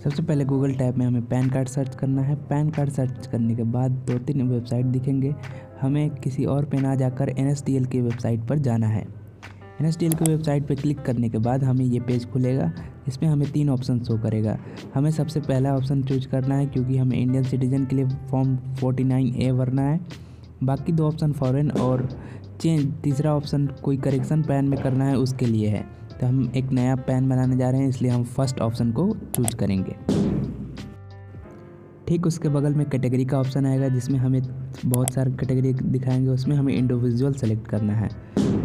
सबसे पहले Google tab में हमें पैन कार्ड सर्च करना है। पैन कार्ड सर्च करने के बाद 2-3 वेबसाइट दिखेंगे। हमें किसी और पे ना जाकर NSDL की वेबसाइट पर जाना है। NSDL की वेबसाइट पर क्लिक करने के बाद हमें ये पेज खुलेगा। इसमें हमें 3 ऑप्शन शो करेगा। हमें सबसे पहला ऑप्शन चूज करना है क्योंकि हमें इंडियन सिटीजन के लिए फॉर्म 49A भरना है। बाकी 2 ऑप्शन फॉरेन और तीसरा ऑप्शन कोई करेक्शन पैन में करना है उसके लिए है। तो हम एक नया पैन बनाने जा रहे हैं, इसलिए हम फर्स्ट ऑप्शन को चूज करेंगे। ठीक उसके बगल में कैटेगरी का ऑप्शन आएगा जिसमें हमें बहुत सारे कैटेगरी दिखाएंगे, उसमें हमें इंडिविजुअल सेलेक्ट करना है।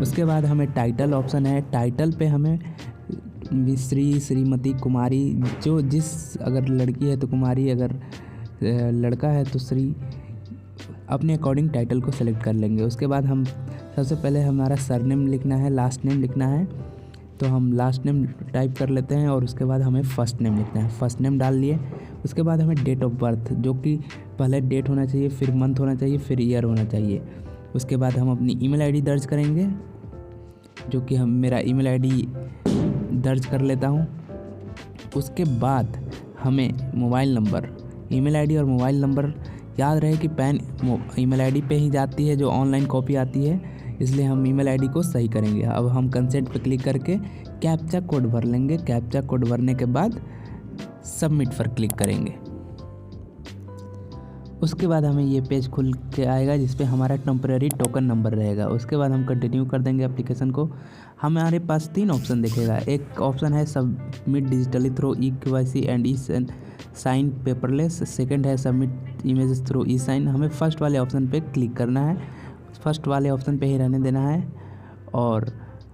उसके बाद हमें टाइटल ऑप्शन है। टाइटल पे हमें श्री, श्रीमती, कुमारी, अगर लड़की है तो कुमारी, अगर लड़का है तो श्री, अपने अकॉर्डिंग टाइटल को सेलेक्ट कर लेंगे। उसके बाद हम सबसे पहले हमारा सरनेम लिखना है, लास्ट नेम लिखना है। तो हम लास्ट नेम टाइप कर लेते हैं और उसके बाद हमें फर्स्ट नेम लिखना है। फर्स्ट नेम डाल लिए। उसके बाद हमें डेट ऑफ बर्थ, जो कि पहले डेट होना चाहिए, फिर मंथ होना चाहिए, फिर ईयर होना चाहिए। उसके बाद हम अपनी ईमेल आईडी दर्ज करेंगे, जो कि मेरा ईमेल आईडी दर्ज कर लेता हूँ। उसके बाद हमें मोबाइल नंबर, ईमेल आईडी और मोबाइल नंबर याद रहे कि पैन ईमेल आईडी पे ही जाती है जो ऑनलाइन कॉपी आती है, इसलिए हम ईमेल आईडी को सही करेंगे। अब हम कंसेंट पर क्लिक करके कैप्चा कोड भर लेंगे। कैप्चा कोड भरने के बाद सबमिट पर क्लिक करेंगे। उसके बाद हमें ये पेज खुल के आएगा जिस पे हमारा टेम्परेरी टोकन नंबर रहेगा। उसके बाद हम कंटिन्यू कर देंगे एप्लीकेशन को। हमारे पास 3 ऑप्शन दिखेगा। एक ऑप्शन है submit digitally through eKYC and sign paperless. Second है सबमिट इमेजेस थ्रू साइन। हमें फर्स्ट वाले ऑप्शन पे क्लिक करना है, फर्स्ट वाले ऑप्शन पे ही रहने देना है और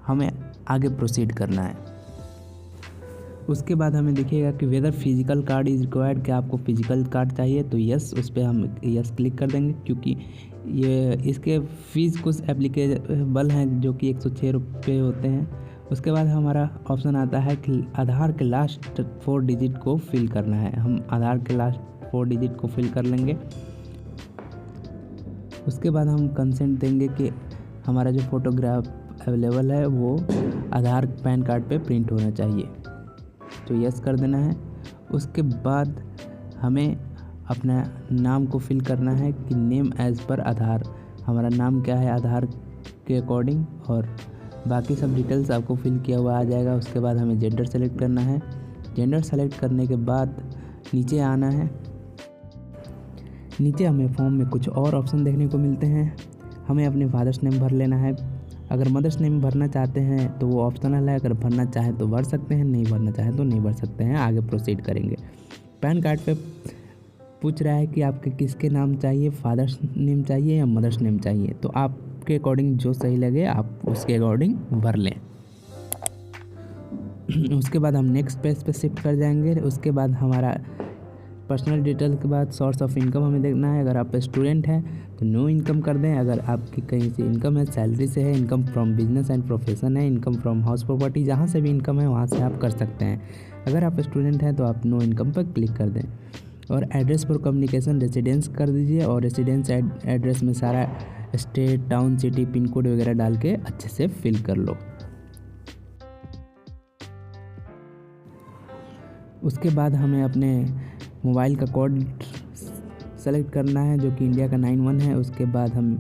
हमें आगे प्रोसीड करना है। उसके बाद हमें दिखेगा कि whether physical card is required, क्या आपको फिजिकल कार्ड चाहिए, तो यस, उस पर हम यस क्लिक कर देंगे क्योंकि ये इसके फ़ीस कुछ एप्लीकेबल हैं जो कि 106 रुपये होते हैं। उसके बाद हमारा ऑप्शन आता है कि आधार के लास्ट 4 डिजिट को फिल करना है। हम आधार के लास्ट 4 डिजिट को फिल कर लेंगे। उसके बाद हम कंसेंट देंगे कि हमारा जो फोटोग्राफ अवेलेबल है वो आधार पैन कार्ड पे प्रिंट होना चाहिए, तो यस कर देना है। उसके बाद हमें अपना नाम को फिल करना है कि नेम एज़ पर आधार, हमारा नाम क्या है आधार के अकॉर्डिंग, और बाकी सब डिटेल्स आपको फिल किया हुआ आ जाएगा। उसके बाद हमें जेंडर सेलेक्ट करना है। जेंडर सेलेक्ट करने के बाद नीचे आना है। नीचे हमें फॉर्म में कुछ और ऑप्शन देखने को मिलते हैं। हमें अपने फादर्स नेम भर लेना है। अगर मदर्स नेम भरना चाहते हैं तो वो ऑप्शनल है, अगर भरना चाहें तो भर सकते हैं, नहीं भरना चाहें तो नहीं भर सकते हैं। आगे प्रोसीड करेंगे। पैन कार्ड पे पूछ रहा है कि आपके किसके नाम चाहिए, फादर्स नेम चाहिए या मदर्स नेम चाहिए, तो आपके अकॉर्डिंग जो सही लगे आप उसके अकॉर्डिंग भर लें। उसके बाद हम नेक्स्ट पेज पे शिफ्ट कर जाएंगे। उसके बाद हमारा पर्सनल डिटेल के बाद सोर्स ऑफ इनकम हमें देखना है। अगर आप स्टूडेंट हैं तो नो इनकम कर दें। अगर आपकी कहीं से इनकम है, सैलरी से है, income from business and profession है, इनकम फ्रॉम हाउस प्रॉपर्टी, जहाँ से भी इनकम है वहाँ से आप कर सकते हैं। अगर आप स्टूडेंट हैं तो आप नो इनकम पर क्लिक कर दें और एड्रेस फॉर कम्युनिकेशन रेसिडेंस कर दीजिए और रेसिडेंस एड्रेस में सारा state, town, city, pin code वगैरह डाल के अच्छे से फिल कर लो। उसके बाद हमें अपने मोबाइल का कोड सेलेक्ट करना है जो कि इंडिया का 91 है। उसके बाद हम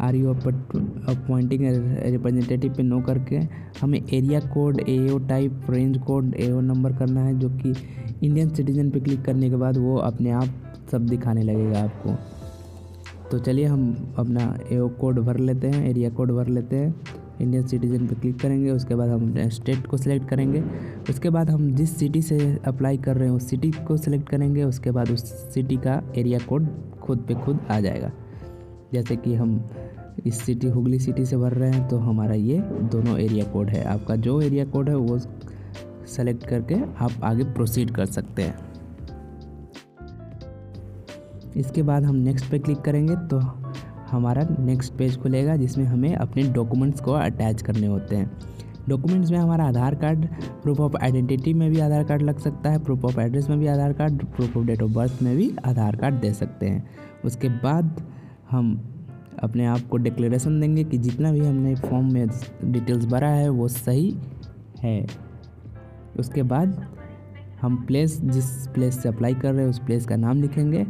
आर यू अपॉइंटिंग रिप्रेजेंटेटिव पे नो करके हमें area code, AO type, range code, AO number करना है, जो कि इंडियन सिटीजन पे क्लिक करने के बाद वो अपने आप सब दिखाने लगेगा आपको। तो चलिए हम अपना AO कोड भर लेते हैं, एरिया कोड भर लेते हैं। इंडियन सिटीजन पे क्लिक करेंगे। उसके बाद हम स्टेट को सिलेक्ट करेंगे। उसके बाद हम जिस सिटी से अप्लाई कर रहे हैं उस सिटी को सिलेक्ट करेंगे। उसके बाद उस सिटी का एरिया कोड खुद पे खुद आ जाएगा। जैसे कि हम इस सिटी हुगली सिटी से भर रहे हैं तो हमारा ये दोनों एरिया कोड है। आपका जो एरिया कोड है वो सेलेक्ट करके आप आगे प्रोसीड कर सकते हैं। इसके बाद हम नेक्स्ट पे क्लिक करेंगे तो हमारा नेक्स्ट पेज खुलेगा जिसमें हमें अपने डॉक्यूमेंट्स को अटैच करने होते हैं। डॉक्यूमेंट्स में हमारा आधार कार्ड, प्रूफ ऑफ आइडेंटिटी में भी आधार कार्ड लग सकता है, प्रूफ ऑफ एड्रेस में भी Aadhaar card, proof of date of birth में भी आधार कार्ड दे सकते हैं। उसके बाद हम अपने आप को डिक्लेरेशन देंगे कि जितना भी हमने फॉर्म में डिटेल्स भरा है वो सही है। उसके बाद हम प्लेस जिस प्लेस से अप्लाई कर रहे हैं उस प्लेस का नाम लिखेंगे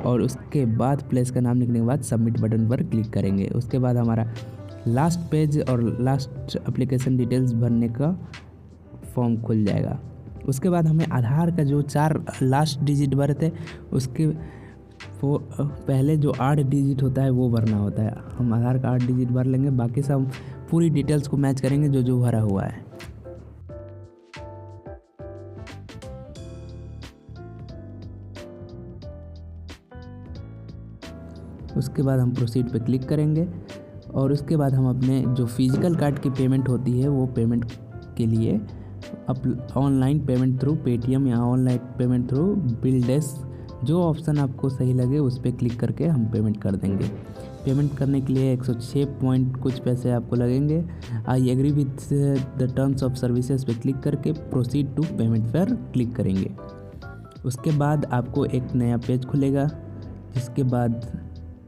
और उसके बाद प्लेस का नाम लिखने के बाद सबमिट बटन पर क्लिक करेंगे। उसके बाद हमारा लास्ट पेज और लास्ट एप्लीकेशन डिटेल्स भरने का फॉर्म खुल जाएगा। उसके बाद हमें आधार का जो 4 लास्ट डिजिट भरे थे उसके वो पहले जो 8 डिजिट होता है वो भरना होता है। हम आधार का 8 डिजिट भर लेंगे, बाकी सब पूरी डिटेल्स को मैच करेंगे जो जो भरा हुआ है। उसके बाद हम प्रोसीड पे क्लिक करेंगे और उसके बाद हम अपने जो फिजिकल कार्ड की पेमेंट होती है वो पेमेंट के लिए ऑनलाइन पेमेंट थ्रू पेटीएम या online payment through bill dash जो ऑप्शन आपको सही लगे उस पर क्लिक करके हम पेमेंट कर देंगे। पेमेंट करने के लिए 106 पॉइंट कुछ पैसे आपको लगेंगे। I agree with the terms of services पे क्लिक करके प्रोसीड टू पेमेंट पर क्लिक करेंगे। उसके बाद आपको एक नया पेज खुलेगा जिसके बाद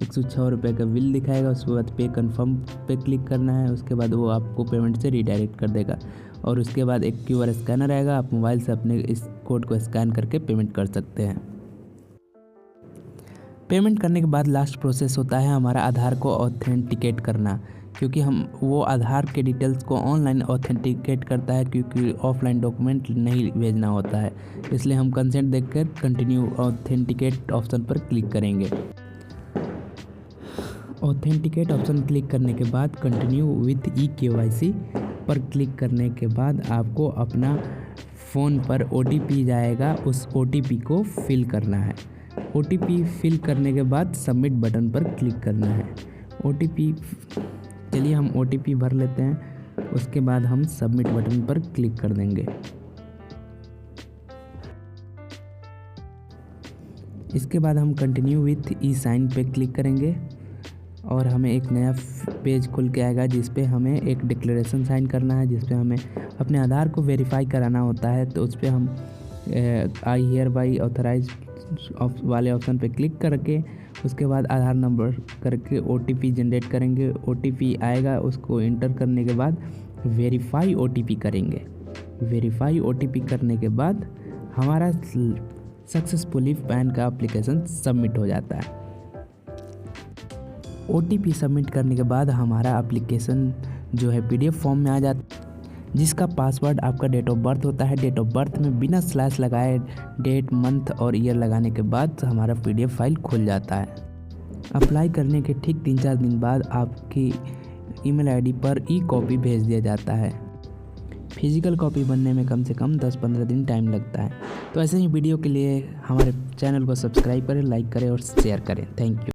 106 रुपये का बिल दिखाएगा। उसके बाद पे कन्फर्म पे क्लिक करना है। उसके बाद वो आपको पेमेंट से रिडायरेक्ट कर देगा और उसके बाद एक QR स्कैनर आएगा। आप मोबाइल से अपने इस कोड को स्कैन करके पेमेंट कर सकते हैं। पेमेंट करने के बाद लास्ट प्रोसेस होता है हमारा आधार को ऑथेंटिकेट करना, क्योंकि हम वो आधार के डिटेल्स को ऑनलाइन ऑथेंटिकेट करता है क्योंकि ऑफलाइन डॉक्यूमेंट नहीं भेजना होता है। इसलिए हम कंसेंट देखकर कंटिन्यू ऑथेंटिकेट ऑप्शन पर क्लिक करेंगे। ऑथेंटिकेट ऑप्शन क्लिक करने के बाद कंटिन्यू विथ eKYC पर क्लिक करने के बाद आपको अपना फ़ोन पर OTP जाएगा, उस OTP को फिल करना है। OTP फिल करने के बाद सबमिट बटन पर क्लिक करना है। OTP चलिए हम OTP भर लेते हैं। उसके बाद हम सबमिट बटन पर क्लिक कर देंगे। इसके बाद हम कंटिन्यू विथ e-साइन पे क्लिक करेंगे और हमें एक नया पेज खुल के आएगा जिस पे हमें एक डिक्लेरेशन साइन करना है, जिस पे हमें अपने आधार को वेरीफाई कराना होता है। तो उस पर हम आई हियर बाई ऑथराइज वाले ऑप्शन पे क्लिक करके उसके बाद आधार नंबर करके OTP जनरेट करेंगे। OTP आएगा, उसको इंटर करने के बाद वेरीफाई OTP करेंगे। वेरीफाई OTP करने के बाद हमारा सक्सेसफुली पैन का एप्लीकेशन सबमिट हो जाता है। OTP सबमिट करने के बाद हमारा एप्लीकेशन जो है PDF फॉर्म में आ जाता है, जिसका पासवर्ड आपका डेट ऑफ बर्थ होता है। डेट ऑफ बर्थ में बिना स्लैश लगाए डेट, मंथ और ईयर लगाने के बाद हमारा PDF फाइल खुल जाता है। अप्लाई करने के ठीक 3-4 दिन बाद आपकी ईमेल ID पर कॉपी भेज दिया जाता है। फिजिकल कॉपी बनने में कम से कम 10-15 दिन टाइम लगता है। तो ऐसे ही वीडियो के लिए हमारे चैनल को सब्सक्राइब करें, लाइक करें और शेयर करें। Thank you.